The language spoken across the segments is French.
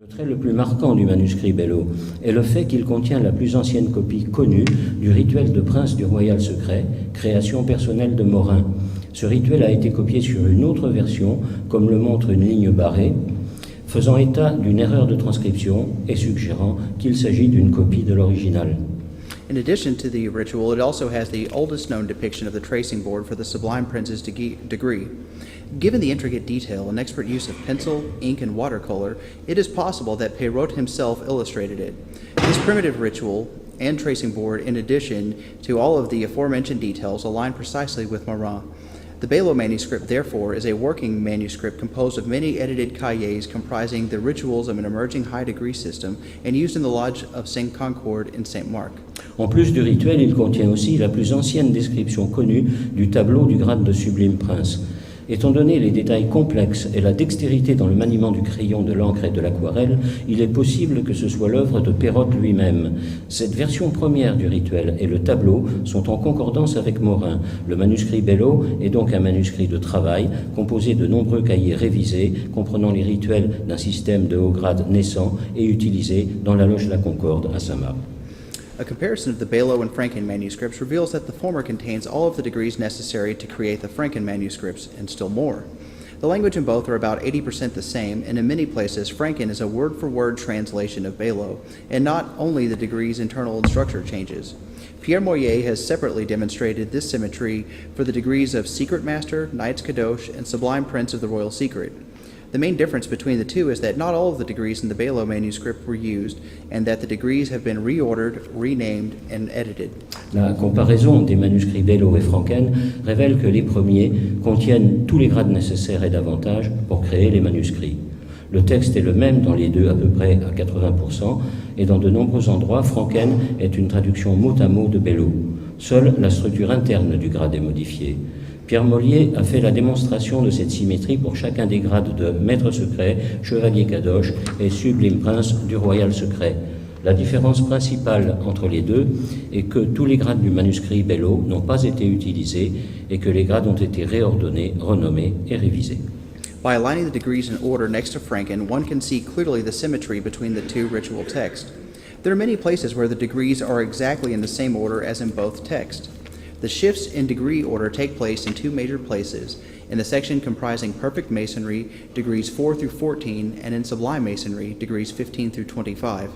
Le trait le plus marquant du manuscrit Bello est le fait qu'il contient la plus ancienne copie connue du rituel de prince du royal secret, création personnelle de Morin. Ce rituel a été copié sur une autre version, comme le montre une ligne barrée, faisant état d'une erreur de transcription et suggérant qu'il s'agit d'une copie de l'original. In addition to the ritual, it also has the oldest known depiction of the tracing board for the Sublime Prince's degree. Given the intricate detail and expert use of pencil, ink, and watercolor, it is possible that Perrault himself illustrated it. This primitive ritual and tracing board, in addition to all of the aforementioned details, align precisely with Morin. The Bello manuscript, therefore, is a working manuscript composed of many edited cahiers comprising the rituals of an emerging high-degree system and used in the lodge of Saint Concorde in Saint Mark. En plus du rituel, il contient aussi la plus ancienne description connue du tableau du grade de sublime prince. Étant donné les détails complexes et la dextérité dans le maniement du crayon, de l'encre et de l'aquarelle, il est possible que ce soit l'œuvre de Perrault lui-même. Cette version première du rituel et le tableau sont en concordance avec Morin. Le manuscrit Bello est donc un manuscrit de travail composé de nombreux cahiers révisés comprenant les rituels d'un système de haut grade naissant et utilisé dans la loge de la Concorde à Saint-Marc. A comparison of the Bello and Franken manuscripts reveals that the former contains all of the degrees necessary to create the Franken manuscripts, and still more. The language in both are about 80% the same, and in many places, Franken is a word-for-word translation of Bello, and not only the degrees' internal and structure changes. Pierre Moyer has separately demonstrated this symmetry for the degrees of Secret Master, Knights Kadosh, and Sublime Prince of the Royal Secret. The main difference between the two is that not all of the degrees in the Bello manuscript were used, and that the degrees have been reordered, renamed, and edited. La comparaison des manuscrits Bello et Franken révèle que les premiers contiennent tous les grades nécessaires et davantage pour créer les manuscrits. Le texte est le même dans les deux à peu près à 80%, et dans de nombreux endroits, Franken est une traduction mot à mot de Bello. Seule la structure interne du grade est modifiée. Pierre Moyer a fait la démonstration de cette symétrie pour chacun des grades de Maître secret, Chevalier Kadosh et Sublime Prince du Royal secret. La différence principale entre les deux est que tous les grades du manuscrit Bello n'ont pas été utilisés et que les grades ont été réordonnés, renommés et révisés. By aligning the degrees in order next to Franken, one can see clearly the symmetry between the two ritual texts. There are many places where the degrees are exactly in the same order as in both texts. The shifts in degree order take place in two major places, in the section comprising perfect masonry, degrees 4 through 14, and in sublime masonry, degrees 15 through 25.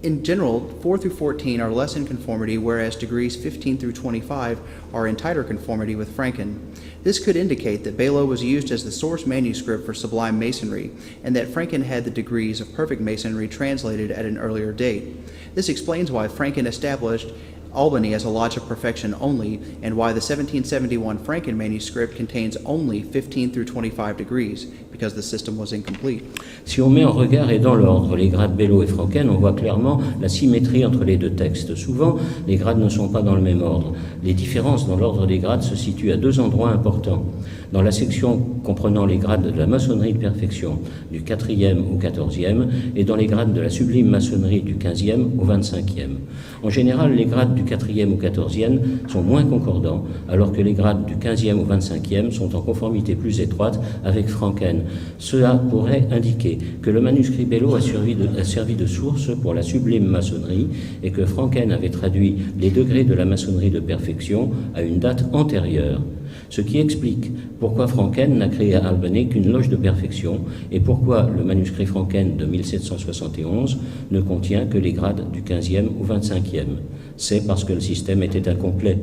In general, 4 through 14 are less in conformity, whereas degrees 15 through 25 are in tighter conformity with Franken. This could indicate that Bello was used as the source manuscript for sublime masonry, and that Franken had the degrees of perfect masonry translated at an earlier date. This explains why Franken established Albany as a lodge of perfection only, and why the 1771 Franken manuscript contains only 15 through 25 degrees, because the system was incomplete. Si on met en regard et dans l'ordre les grades Bello et Franken, on voit clairement la symétrie entre les deux textes. Souvent, les grades ne sont pas dans le même ordre. Les différences dans l'ordre des grades se situent à deux endroits importants. Dans la section comprenant les grades de la maçonnerie de perfection du 4e au 14e et dans les grades de la sublime maçonnerie du 15e au 25e. En général, les grades du 4e au 14e sont moins concordants, alors que les grades du 15e au 25e sont en conformité plus étroite avec Franken. Cela pourrait indiquer que le manuscrit Bello a servi de source pour la sublime maçonnerie et que Franken avait traduit les degrés de la maçonnerie de perfection à une date antérieure. Ce qui explique pourquoi Franken n'a créé à Albany qu'une loge de perfection et pourquoi le manuscrit Franken de 1771 ne contient que les grades du 15e au 25e. C'est parce que le système était incomplet.